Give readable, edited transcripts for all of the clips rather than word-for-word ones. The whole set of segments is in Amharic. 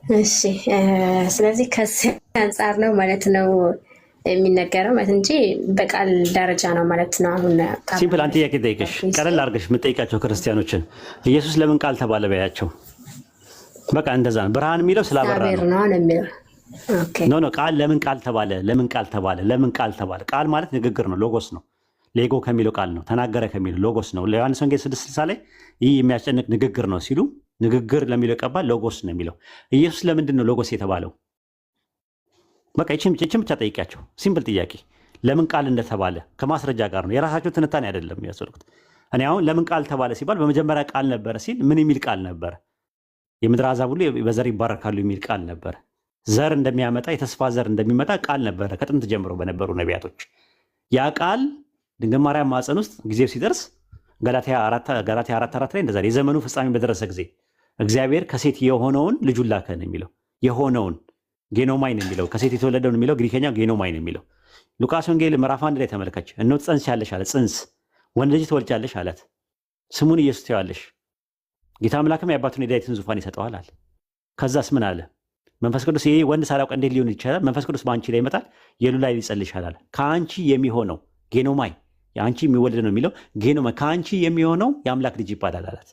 እሺ ስለዚህ ከዚህ አንጻር ነው ማለት ነው የሚነገረው ማለት እንጂ በቃል ደረጃ ነው ማለት ነው። አሁን ሲምፕል አንድ ጥያቄ ጠይቅሽ፣ ቀለል አድርገሽ የምጠይቃቸው ክርስቲያኖችን ኢየሱስ ለምን ቃል ተባለ በያቸው። በቃ እንደዛ ነው። ብርሃን የሚለው ስላበራ ነው። ኖ ቃል ለምን ቃል ተባለ? ለምን ቃል ተባለ? ለምን ቃል ተባለ? ቃል ማለት ንግግር ነው፣ ሎጎስ ነው። ሌጎ ከሚለው ቃል ነው። ተናገረ ከሚለው ሎጎስ ነው። ለዮሐንስ ወንጌል 6:60 ላይ ይህ የሚያስጨንቅ ንግግር ነው ሲሉ ንግግር ለሚለው ቀባል ሎጎስ ነው የሚለው። ኢየሱስ ለምንድን ነው ሎጎስ የተባለው? በቃ ይህችን ብቻ ጠይቂያቸው። ሲምፕል ጥያቄ። ለምን ቃል እንደተባለ ከማስረጃ ጋር ነው። የራሳቸው ትንታኔ አይደለም የሚያስወልቁት። እኔ አሁን ለምን ቃል ተባለ ሲባል በመጀመሪያ ቃል ነበረ ሲል ምን የሚል ቃል ነበረ? የምድር አሕዛብ ሁሉ በዘር ይባረካሉ የሚል ቃል ነበረ። ዘር እንደሚያመጣ የተስፋ ዘር እንደሚመጣ ቃል ነበረ ከጥንት ጀምሮ በነበሩ ነቢያቶች። ያ ቃል ድንግል ማርያም ማፀን ውስጥ ጊዜው ሲደርስ ገላትያ 4:4 ላይ እንደዛ የዘመኑ ፍጻሜ በደረሰ ጊዜ እግዚአብሔር ከሴት የሆነውን ልጁን ላከ ነው የሚለው። የሆነውን ጌኖማይ ነው የሚለው። ከሴት የተወለደውን የሚለው ግሪከኛ ጌኖማይ ነው የሚለው። ሉቃስ ወንጌል ምዕራፍ 1 ላይ ተመልከች። እነሆ ትጸንሻለሽ አለ። ጽንስ ወንድ ልጅ ትወልጃለሽ አላት። ስሙን ኢየሱስ ትይዋለሽ። ጌታ አምላክም የአባቱን የዳዊትን ዙፋን ይሰጠዋል አለ። ከዛስ ምን አለ? መንፈስ ቅዱስ ይሄ ወንድ ሳላውቅ እንዴት ሊሆን ይችላል? መንፈስ ቅዱስ በአንቺ ላይ ይመጣል፣ የሉ ላይ ይጸልሻል አለ። ከአንቺ የሚሆነው ጌኖማይ የአንቺ የሚወለድ ነው የሚለው ጌኖማይ ከአንቺ የሚሆነው የአምላክ ልጅ ይባላል አላት።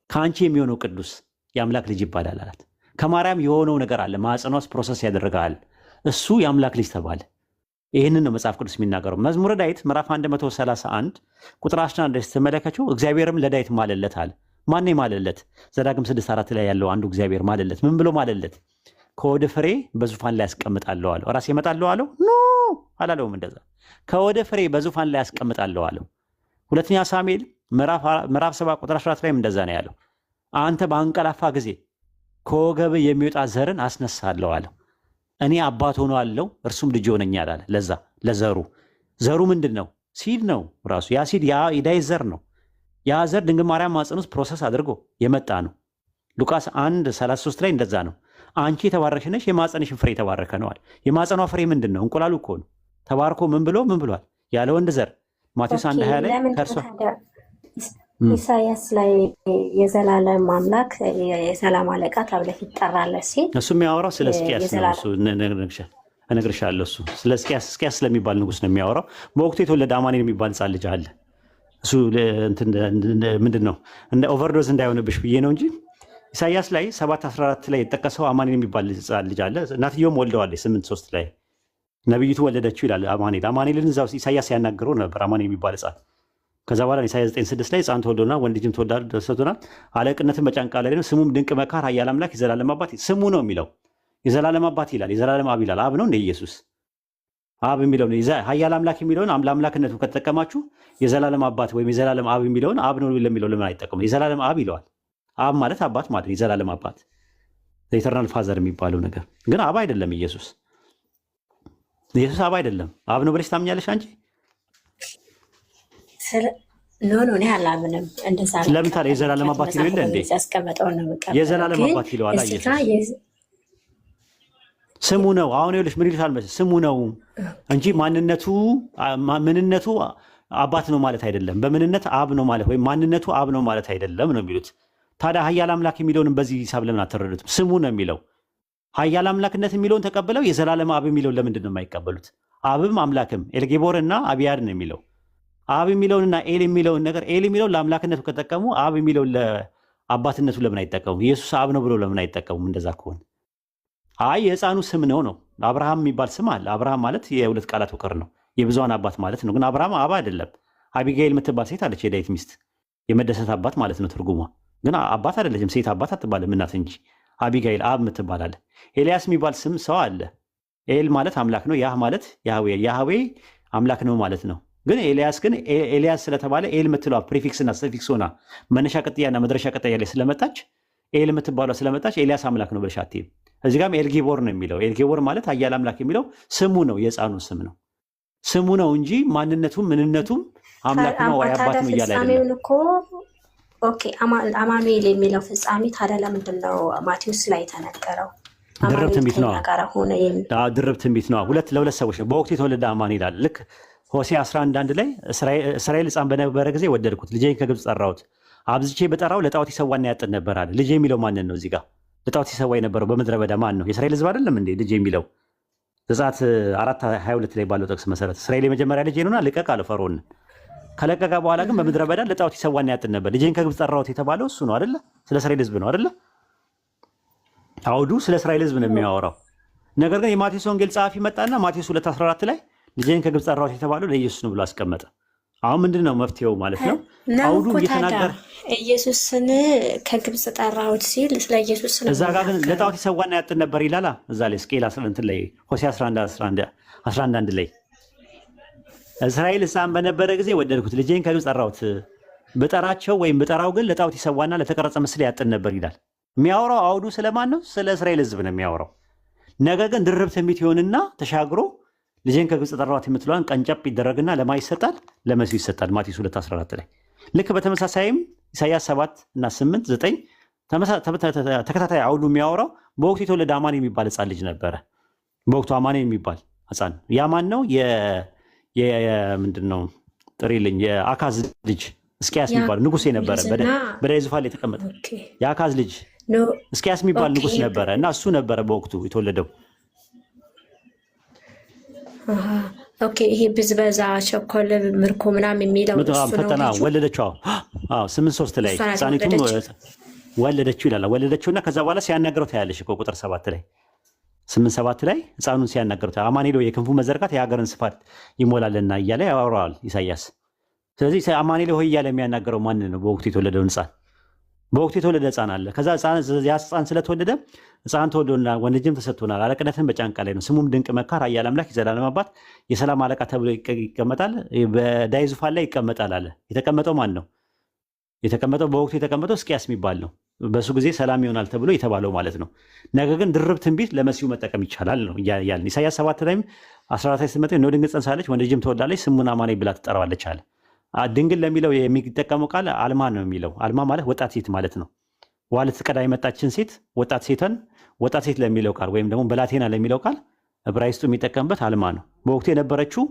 ከአንቺ የሚሆነው ቅዱስ የአምላክ ልጅ ይባላል አላት። ከማርያም የሆነው ነገር አለ፣ ማዕፀኗ ውስጥ ፕሮሰስ ያደረጋል፣ እሱ የአምላክ ልጅ ተባለ። ይህንን ነው መጽሐፍ ቅዱስ የሚናገረው። መዝሙረ ዳዊት ምዕራፍ 131 ቁጥር 11 ስትመለከቱ እግዚአብሔርም ለዳዊት ማለለት አለ። ማን ማለለት? ዘዳግም 6:4 ላይ ያለው አንዱ እግዚአብሔር ማለለት። ምን ብሎ ማለለት? ከወደ ፍሬ በዙፋን ላይ ያስቀምጣለሁ አለው። ራስ ይመጣለሁ አለው? ኖ አላለውም። እንደዛ ከወደ ፍሬ በዙፋን ላይ ያስቀምጣለሁ አለው። ሁለተኛ ሳሙኤል ምዕራፍ 7 ቁጥር 14 ላይም እንደዛ ነው ያለው። አንተ በአንቀላፋ ጊዜ ከወገብ የሚወጣ ዘርን አስነሳለሁ አለው። እኔ አባት ሆኖ አለው እርሱም ልጅ ሆነኛል አለ። ለዛ ለዘሩ ዘሩ ምንድን ነው? ሲድ ነው ራሱ። ያ ሲድ የዳዊት ዘር ነው። ያ ዘር ድንግል ማርያም ማፀን ውስጥ ፕሮሰስ አድርጎ የመጣ ነው። ሉቃስ 1:33 ላይ እንደዛ ነው። አንቺ የተባረክሽ ነሽ፣ የማፀንሽን ፍሬ የተባረከ ነዋል። የማፀኗ ፍሬ ምንድን ነው? እንቁላሉ እኮ ነው። ተባርኮ ምን ብሏል? ያለ ወንድ ዘር ማቴዎስ 1:20 ላይ ከእርሷ ኢሳያስ ላይ የዘላለም አምላክ የሰላም አለቃ ተብለህ ትጠራለህ ሲል እሱ የሚያወራው ስለ ሕዝቅያስ ነው። እሱ እነግርሻለሁ። እሱ ስለ ሕዝቅያስ ስለሚባል ንጉስ ነው የሚያወራው። በወቅቱ የተወለደ አማኑኤል የሚባል ሕፃን ልጅ አለ። እሱ ምንድን ነው እንደ ኦቨርዶዝ እንዳይሆንብሽ ብዬ ነው እንጂ ኢሳያስ ላይ 7:14 ላይ የጠቀሰው አማኑኤል የሚባል ሕፃን ልጅ አለ። እናትየውም ወልደዋለች 8:3 ላይ ነቢይቱ ወለደችው ይላል። አማኑኤልን እዛው ኢሳያስ ያናገረው ነበር አማኑኤል የሚባል ሕፃን። ከዛ በኋላ ኢሳያስ 9:6 ላይ ሕፃን ተወልዶና ወንድ ልጅም ተሰጥቶናል፣ አለቅነትን በጫንቃ ላይ ነው፣ ስሙም ድንቅ መካር፣ ኃያል አምላክ፣ የዘላለም አባት። ስሙ ነው የሚለው የዘላለም አባት ይላል። የዘላለም አብ ይላል። አብ ነው እንደ ኢየሱስ አብ የሚለውን ኃያል አምላክ የሚለውን ለአምላክነቱ ከተጠቀማችሁ የዘላለም አባት ወይም የዘላለም አብ የሚለውን አብ ነው ለሚለው ለምን አይጠቀሙ? የዘላለም አብ ይለዋል። አብ ማለት አባት ማለት ነው። የዘላለም አባት ኢተርናል ፋዘር የሚባለው ነገር ግን አብ አይደለም። ኢየሱስ አብ አይደለም። አብ ነው ብለሽ ታምኛለሽ አንቺ? ኖ እኔ አላምንም። እንደዛ ለምን ታዲያ የዘላለም አባት ይለው የለ እንዴ? የዘላለም አባት ይለዋል ኢየሱስ። ስሙ ነው። አሁን ይኸውልሽ ምን ይልሻል መሰለሽ? ስሙ ነው እንጂ ምንነቱ አባት ነው ማለት አይደለም። በምንነት አብ ነው ማለት ወይም ማንነቱ አብ ነው ማለት አይደለም ነው የሚሉት። ታዲያ ኃያል አምላክ የሚለውን በዚህ ሂሳብ ለምን አትረዱትም? ስሙ ነው የሚለው። ኃያል አምላክነት የሚለውን ተቀብለው የዘላለም አብ የሚለውን ለምንድን ነው የማይቀበሉት? አብም አምላክም ኤልጌቦር እና አብያድ ነው የሚለው። አብ የሚለውንና ኤል የሚለውን ነገር ኤል የሚለውን ለአምላክነቱ ከጠቀሙ አብ የሚለውን ለአባትነቱ ለምን አይጠቀሙም? ኢየሱስ አብ ነው ብሎ ለምን አይጠቀሙም? እንደዛ ከሆነ አይ የሕፃኑ ስም ነው። አብርሃም የሚባል ስም አለ። አብርሃም ማለት የሁለት ቃላት ውቅር ነው፣ የብዙሃን አባት ማለት ነው። ግን አብርሃም አብ አይደለም። አቢጋኤል የምትባል ሴት አለች፣ የዳዊት ሚስት፣ የመደሰት አባት ማለት ነው ትርጉሟ። ግን አባት አይደለችም፣ ሴት አባት አትባልም፣ እናት እንጂ። አቢጋኤል አብ የምትባል አለ። ኤልያስ የሚባል ስም ሰው አለ። ኤል ማለት አምላክ ነው። ያህ ማለት ያህዌ አምላክ ነው ማለት ነው። ግን ኤልያስ ስለተባለ ኤል የምትለዋ ፕሪፊክስና ሰፊክስ ሆና መነሻ ቅጥያና መድረሻ ቅጥያ ላይ ስለመጣች ኤል የምትባሏ ስለመጣች ኤልያስ አምላክ ነው ብለሽ አትይም። እዚህ ጋርም ኤልጌቦር ነው የሚለው። ኤልጌቦር ማለት ኃያል አምላክ የሚለው ስሙ ነው፣ የሕፃኑ ስም ነው። ስሙ ነው እንጂ ማንነቱም ምንነቱም አምላክ ነው ወይ አባት ነው እያለ አይደለም። አማኑኤል የሚለው ፍጻሜ ታዲያ ለምንድን ነው ማቴዎስ ላይ የተነገረው? ድርብ ትንቢት ነው። ድርብ ትንቢት ነው። ለሁለት ሰዎች ነው በወቅቱ የተወለደ አማኑኤል አለ። ልክ ሆሴዕ 11:1 ላይ እስራኤል ሕፃን በነበረ ጊዜ ወደድኩት፣ ልጄን ከግብፅ ጠራሁት፣ አብዝቼ በጠራው ለጣዖት ይሰዋና ያጥን ነበር አለ። ልጄ የሚለው ማንን ነው? እዚህ ጋር ለጣዖት ሲሰዋ የነበረው በምድረ በዳ ማን ነው? የእስራኤል ሕዝብ አይደለም እንዴ ልጅ የሚለው? ዘጸአት 4:22 ላይ ባለው ጥቅስ መሰረት እስራኤል የመጀመሪያ ልጅ ነውና ልቀቅ አለ ፈርዖን። ከለቀቀ በኋላ ግን በምድረ በዳ ለጣዖት ይሰዋና ያጥን ነበር። ልጄን ከግብፅ ጠራሁት የተባለው እሱ ነው አይደለ? ስለ እስራኤል ሕዝብ ነው አይደለ? አውዱ ስለ እስራኤል ሕዝብ ነው የሚያወራው። ነገር ግን የማቴዎስ ወንጌል ጸሐፊ መጣና ማቴዎስ 2:14 ላይ ልጄን ከግብፅ ጠራሁት የተባለው ለኢየሱስ ነው ብሎ አስቀመጠ። አሁን ምንድነው መፍትሄው ማለት ነው? አውዱ እየተናገረ ኢየሱስን ከግብፅ ጠራሁት ሲል ስለ ኢየሱስ ነው። እዛ ጋር ግን ለጣዖት ይሰዋና ያጥን ነበር ይላል። እዛ ላይ ስቄል 11 ላይ ሆሴዕ 11 ላይ እስራኤል ሕፃን በነበረ ጊዜ ወደድኩት፣ ልጄን ከግብፅ ጠራሁት፣ ብጠራቸው ወይም ብጠራው ግን ለጣዖት ይሰዋና ለተቀረጸ ምስል ያጥን ነበር ይላል። የሚያወራው አውዱ ስለማን ነው? ስለ እስራኤል ሕዝብ ነው የሚያወራው። ነገር ግን ድርብ ትንቢት ይሆንና ተሻግሮ ልጄን ከግብፅ ጠራሁት የምትለዋን ቀንጨብ ይደረግና ለማ ይሰጣል? ለመሲሁ ይሰጣል። ማቴዎስ 2:14 ላይ ልክ በተመሳሳይም ኢሳያስ 7:8 9 ተከታታይ አውዱ የሚያወራው በወቅቱ የተወለደ አማን የሚባል ሕፃን ልጅ ነበረ። በወቅቱ አማን የሚባል ሕፃን ያ ማን ነው? ምንድን ነው ጥሪልኝ? የአካዝ ልጅ እስቂያስ የሚባል ንጉሥ ነበረ። በዳዊት ዙፋን ላይ የተቀመጠ የአካዝ ልጅ እስቂያስ የሚባል ንጉሥ ነበረ እና እሱ ነበረ በወቅቱ የተወለደው። ይሄ ብዝበዛ፣ ቸኮል፣ ምርኮ ምናምን የሚለው ፈተና ወለደችው። 8:3 ላይ ሕፃኒቱም ወለደችው ይላል። ወለደችውና ከዛ በኋላ ሲያናግረው ታያለሽ እኮ ቁጥር 7 ላይ 8:7 ላይ ሕፃኑን ሲያናግረው አማኑኤል የክንፉ መዘርጋት የሀገርን ስፋት ይሞላልና እያለ ያወራዋል ኢሳያስ። ስለዚህ አማኑኤል ሆይ እያለ የሚያናገረው ማን ነው? በወቅቱ የተወለደውን ሕፃን። በወቅቱ የተወለደ ሕፃን አለ። ከዛ ያ ሕፃን ስለተወለደ ሕፃን ተወልዶልናል፣ ወንድ ልጅም ተሰጥቶናል፣ አለቅነትን በጫንቃ ላይ ነው፣ ስሙም ድንቅ መካር፣ ኃያል አምላክ፣ የዘላለም አባት፣ የሰላም አለቃ ተብሎ ይቀመጣል፣ በዳዊት ዙፋን ላይ ይቀመጣል አለ። የተቀመጠው ማን ነው? የተቀመጠው በወቅቱ የተቀመጠው ሕዝቅያስ የሚባል ነው። በሱ ጊዜ ሰላም ይሆናል ተብሎ የተባለው ማለት ነው። ነገር ግን ድርብ ትንቢት ለመሲሁ መጠቀም ይቻላል ነው ያልን። ኢሳያስ 7 ላይም 14 ላይ ስትመጣ ነው ድንግል ጸንሳለች ወንድ ልጅም ትወልዳለች ስሙን አማኑኤል ብላ ትጠራዋለች አለ። ድንግል ለሚለው የሚጠቀመው ቃል አልማ ነው የሚለው። አልማ ማለት ወጣት ሴት ማለት ነው። ውሃ ልትቀዳ የመጣችን ሴት ወጣት ሴትን ወጣት ሴት ለሚለው ቃል ወይም ደግሞ ብላቴና ለሚለው ቃል ዕብራይስጡ የሚጠቀምበት አልማ ነው። በወቅቱ የነበረችው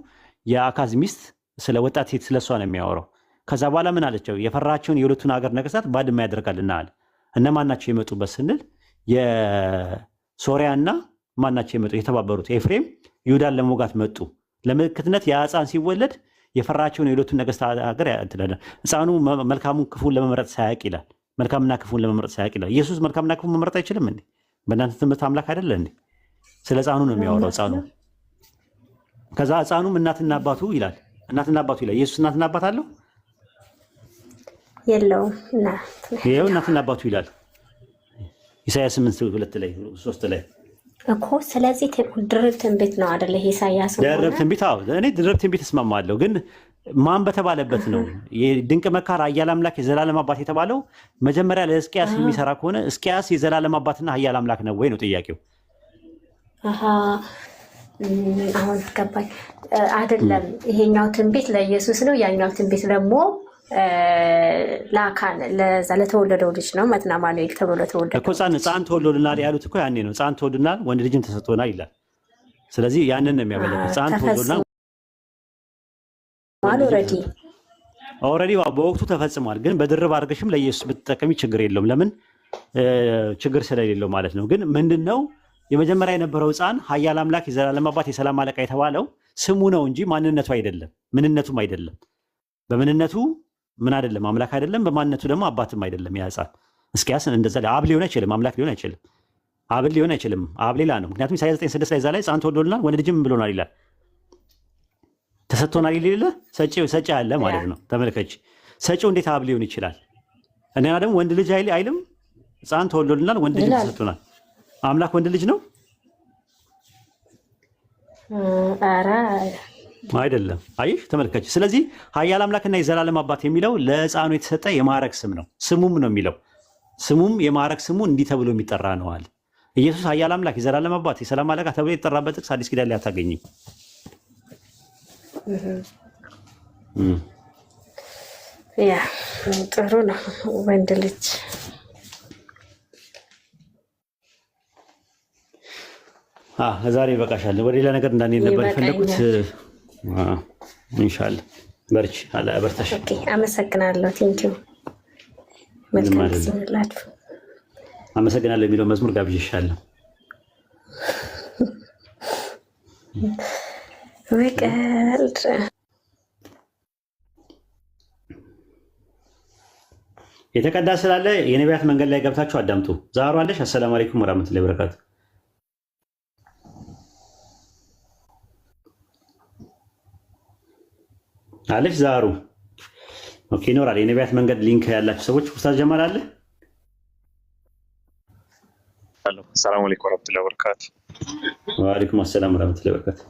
የአካዝ ሚስት ስለ ወጣት ሴት ስለሷ ነው የሚያወራው። ከዛ በኋላ ምን አለቸው? የፈራቸውን የሁለቱን ሀገር ነገስታት ባድማ ያደርጋልና አለ። እነማናቸው የመጡበት ስንል የሶሪያና ማናቸው የመጡ የተባበሩት ኤፍሬም ይሁዳን ለመውጋት መጡ። ለምልክትነት የሕፃን ሲወለድ የፈራቸውን የሁለቱን ነገስታት ሀገር ሕፃኑ መልካሙን ክፉን ለመምረጥ ሳያውቅ ይላል። መልካምና ክፉን ለመምረጥ ሳያውቅ ይላል። ኢየሱስ መልካምና ክፉን መምረጥ አይችልም እንዴ? በእናንተ ትምህርት አምላክ አይደለ እንዴ? ስለ ሕፃኑ ነው የሚያወራው። ሕፃኑ ከዛ ሕፃኑም እናትና አባቱ ይላል። እናትና አባቱ ይላል። ኢየሱስ እናትና አባት አለው የለውም? ይኸው እናትና አባቱ ይላል ኢሳያስ 8:2 ላይ 3 ላይ እኮ። ስለዚህ ድርብ ትንቢት ነው አይደለ? ኢሳያስ ድርብ ትንቢት። አዎ እኔ ድርብ ትንቢት እስማማለሁ። ግን ማን በተባለበት ነው? የድንቅ መካር ኃያል አምላክ የዘላለም አባት የተባለው መጀመሪያ ለሕዝቅያስ የሚሰራ ከሆነ ሕዝቅያስ የዘላለም አባትና ኃያል አምላክ ነው ወይ ነው ጥያቄው። አሁን ገባኝ። አይደለም ይሄኛው ትንቢት ለኢየሱስ ነው፣ ያኛው ትንቢት ደግሞ ለአካን ለዛ ለተወለደው ልጅ ነው። መትና አማኑኤል ተብሎ ተወለደ እኮ ሕፃን ተወልዶልናል ያሉት እኮ ያኔ ነው። ሕፃን ተወልዶልናል ወንድ ልጅም ተሰጥቶናል ይላል። ስለዚህ ያንን ነው የሚያመለክት። ሕፃን ተወልዶልናል ኦልሬዲ በወቅቱ ተፈጽሟል። ግን በድርብ አድርገሽም ለኢየሱስ ብትጠቀሚ ችግር የለውም። ለምን? ችግር ስለሌለው ማለት ነው። ግን ምንድነው የመጀመሪያ የነበረው ሕፃን ኃያል አምላክ የዘላለም አባት የሰላም አለቃ የተባለው ስሙ ነው እንጂ ማንነቱ አይደለም፣ ምንነቱም አይደለም። በምንነቱ ምን አይደለም? አምላክ አይደለም። በማንነቱ ደግሞ አባትም አይደለም። ያ ሕፃን ሕዝቅያስ እንደዛ አብ ሊሆን አይችልም፣ አምላክ ሊሆን አይችልም፣ አብ ሊሆን አይችልም። አብ ሌላ ነው። ምክንያቱም ኢሳይያስ 9:6 ላይ እዛ ላይ ሕፃን ተወልዶልናል ወንድ ልጅም ብሎናል ይላል። ተሰጥቶናል ይላል። ሰጪ አለ ማለት ነው። ተመልከች፣ ሰጪው እንዴት አብ ሊሆን ይችላል? እና ደግሞ ወንድ ልጅ አይልም። ሕፃን ተወልዶልናል ወንድ ልጅም ተሰጥቶናል። አምላክ ወንድ ልጅ ነው አይደለም? አይሽ ተመልከች። ስለዚህ ኃያል አምላክና የዘላለም አባት የሚለው ለሕፃኑ የተሰጠ የማዕረግ ስም ነው። ስሙም ነው የሚለው ስሙም የማዕረግ ስሙ እንዲህ ተብሎ የሚጠራ ነው አለ። ኢየሱስ ኃያል አምላክ የዘላለም አባት የሰላም አለቃ ተብሎ የተጠራበት ጥቅስ አዲስ ኪዳን ላይ አታገኝም። ያ ጥሩ ነው። ወንድ ልጅ ዛሬ ይበቃሻል። ወደ ሌላ ነገር እንዳንሄድ ነበር የፈለጉት። ኢንሻአላህ በርቺ። አላ በርታሽ። ኦኬ፣ አመሰግናለሁ። ቴንኪው። መልካም ጊዜ ይሁንላችሁ። አመሰግናለሁ የሚለው መዝሙር ጋብዤሻለሁ። ወቀልድ የተቀዳ ስላለ የነቢያት መንገድ ላይ ገብታችሁ አዳምጡ። ዛሩ አለሽ። አሰላሙ አለይኩም ወራህመቱላሂ ወበረካቱ። አለሽ ዛሩ። ኦኬ ይኖራል። የነቢያት መንገድ ሊንክ ያላችሁ ሰዎች ኡስታዝ ጀማል አለ። ሰላም አለይኩም ወራህመቱላሂ ወበረካቱ። ወአለይኩም አሰላም ወራህመቱላሂ ወበረካቱ።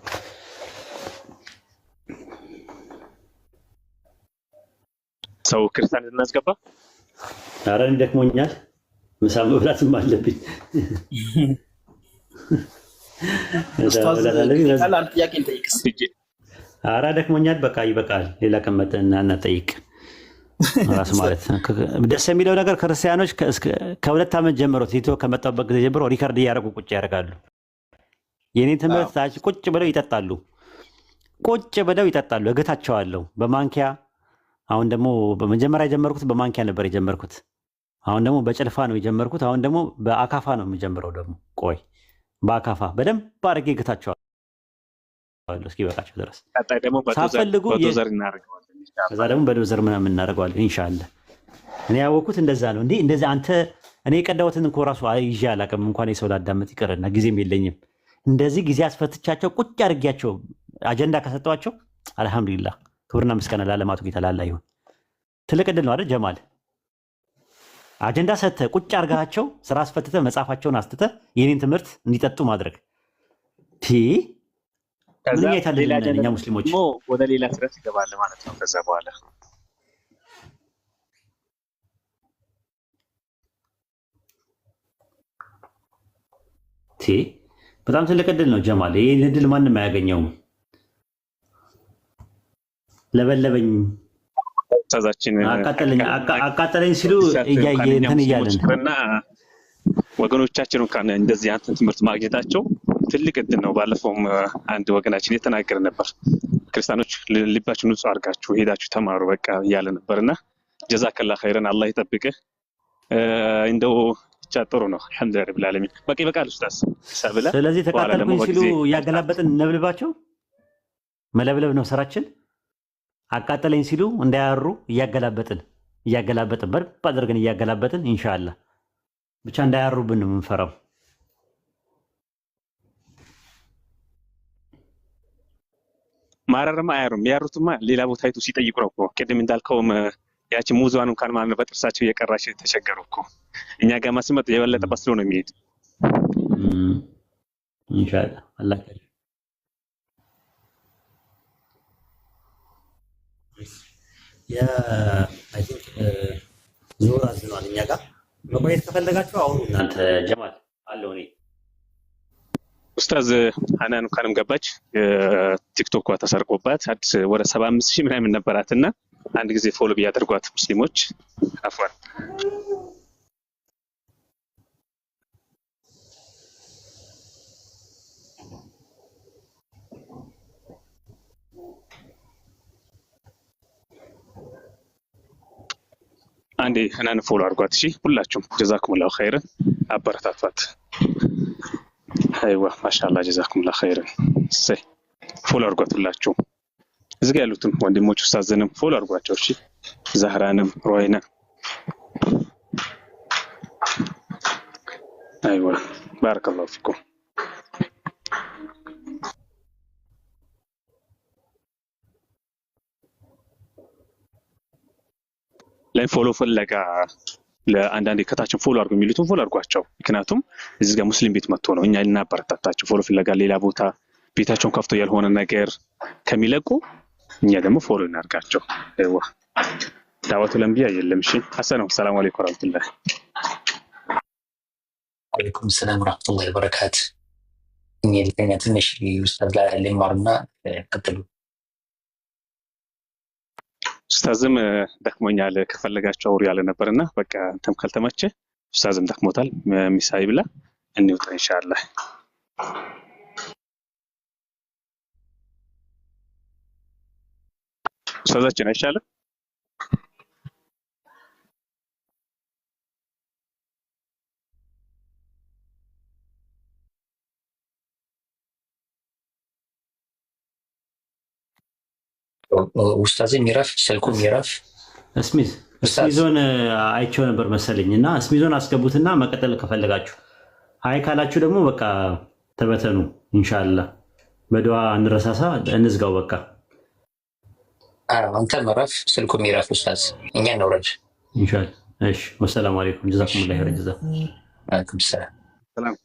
ሰው ክርስቲያን እናስገባ። ኧረ እኔ ደክሞኛል፣ ምሳ መብላትም አለብኝ። ኧረ ደክሞኛል፣ በቃ ይበቃል። ሌላ ቀን መጥተን እናጠይቅ ራሱ ማለት ነው። ደስ የሚለው ነገር ክርስቲያኖች ከ2 ዓመት ጀምሮ ቲቶ ከመጣበት ጊዜ ጀምሮ ሪከርድ እያደረጉ ቁጭ ያደርጋሉ። የኔን ትምህርት ታች ቁጭ ብለው ይጠጣሉ፣ ቁጭ ብለው ይጠጣሉ። እገታቸዋለሁ በማንኪያ። አሁን ደግሞ በመጀመሪያ የጀመርኩት በማንኪያ ነበር የጀመርኩት። አሁን ደግሞ በጭልፋ ነው የጀመርኩት። አሁን ደግሞ በአካፋ ነው የሚጀምረው። ደግሞ ቆይ በአካፋ በደንብ አድርጌ እገታቸዋለሁ እስኪ በቃቸው ድረስ ሳፈልጉ። ከዛ ደግሞ በዶዘር ምናምን እናደርገዋለን ኢንሻአላህ። እኔ ያወኩት እንደዛ ነው። እንዴ እንደዛ አንተ እኔ የቀዳሁትን እንኳን ራሱ ይዤ አላውቅም። እንኳን የሰው ላዳመጥ ይቀርና ጊዜም የለኝም። እንደዚህ ጊዜ አስፈትቻቸው ቁጭ አድርጊያቸው አጀንዳ ከሰጠኋቸው አልሐምዱሊላህ፣ ክብርና ምስጋና ለዓለማቱ ጌታ ላላ ይሁን። ትልቅ ዕድል ነው አይደል ጀማል? አጀንዳ ሰጥተህ ቁጭ አድርጋቸው ስራ አስፈትተህ መጽሐፋቸውን አስትተህ የኔን ትምህርት እንዲጠጡ ማድረግ ምንኛ የታለኛ ሙስሊሞች ወደ ሌላ ስረት ይገባል ማለት ነው። ከዛ በኋላ በጣም ትልቅ ዕድል ነው ጀማል። ይህን ዕድል ማንም አያገኘውም። ለበለበኝ አቃጠለኝ ሲሉ እያየ እንትን እያለን ወገኖቻችን እንኳን እንደዚህ አንተን ትምህርት ማግኘታቸው ትልቅ ዕድል ነው። ባለፈውም አንድ ወገናችን የተናገረ ነበር። ክርስቲያኖች ልባችሁን ንጹህ አድርጋችሁ ሄዳችሁ ተማሩ በቃ እያለ ነበርና ጀዛከላ ኸይረን አላህ ይጠብቅህ። እንደው ብቻ ጥሩ ነው። አልሐምዱሊላህ ረብል ዓለሚን። በቃ ይበቃል ኡስታዝ ሰብለ። ስለዚህ ተቃጠልኩኝ ሲሉ እያገላበጥን እንብልባቸው። መለብለብ ነው ስራችን። አቃጠለኝ ሲሉ እንዳያሩ እያገላበጥን በደንብ አድርገን እያገላበጥን ኢንሻአላህ ብቻ እንዳያሩብን ነው የምንፈራው። ማረርማ አያሩም። ያሩትማ ሌላ ቦታ አይቶ ሲጠይቁ ነው እኮ። ቅድም እንዳልከውም ያቺ ሙዟን እንኳን ማለት ነው በጥርሳቸው እየቀራች ተቸገሩ እኮ። እኛ ጋር ማስመጥ የበለጠ በስሎ ነው የሚሄድ። ኢንሻአላህ አላህ ከሪም። አይ ቲንክ ዙር አዝኗል። እኛ ጋር መቆየት ከፈለጋችሁ አሁን እናንተ ጀማል አለው። እኔ ኡስታዝ ሀናን እንኳንም ገባች። ቲክቶክ ተሰርቆባት አዲስ ወደ 75,000 ምናምን ነበራትና አንድ ጊዜ ፎሎ ቢያደርጓት ሙስሊሞች አፍዋን። አንዴ ሀናን ፎሎ አድርጓት እሺ። ሁላችሁም ጀዛኩሙላሁ ኸይረን አበረታቷት። አይዋ ማሻአላህ ጀዛኩሙላሁ ኸይረን። እሰይ ፎሎ አድርጓት ሁላችሁም። እዚህ ጋር ያሉትን ወንድሞች ኡስታዝንም ፎሎ አድርጓቸው እሺ። ዛህራንም ሮይና አይዋ ባረከላሁ ፊኩም። ላይ ፎሎ ፈለጋ ለአንዳንድ ከታችን ፎሎ አድርጉ የሚሉትን ፎሎ አድርጓቸው። ምክንያቱም እዚህ ጋር ሙስሊም ቤት መጥቶ ነው እኛ ልናበረታታቸው። ፎሎ ፍለጋ ሌላ ቦታ ቤታቸውን ከፍቶ ያልሆነ ነገር ከሚለቁ እኛ ደግሞ ፎሎ እናድርጋቸው። አይዋ ዳወቱ ለምቢያ የለም እሺ። ሐሰን ሰላም አለይኩም ወራህመቱላህ። ወአለይኩም ሰላም ወራህመቱላሂ ወበረካቱ። እኛ ትንሽ ኡስታዝ ላይ ለማርና ቀጥሉ። ኡስታዝም ደክሞኛል ከፈለጋቸው አውሩ ያለ ነበርና በቃ አንተም ካልተመቸ ኡስታዝም ደክሞታል ሚሳይ ብላ እንውጣ ኢንሻአላህ። ኡስታዛችን አይሻልም? ኡስታዝም ይረፍ፣ ስልኩም ይረፍ። እስሚዞን አይቼው ነበር መሰለኝ እና እስሚዞን አስገቡትና መቀጠል ከፈለጋችሁ፣ አይ ካላችሁ ደግሞ በቃ ተበተኑ። ኢንሻአላህ በዱዓ እንረሳሳ፣ እንዝጋው በቃ። አንተ መረፍ፣ ስልኩም ይረፍ ኡስታዝ፣ እኛ እንውረድ ኢንሻአላህ። እሺ፣ ወሰላሙ አለይኩም ጀዛኩሙላህ ኸይረን ጀዛ። ወአለይኩም ሰላም።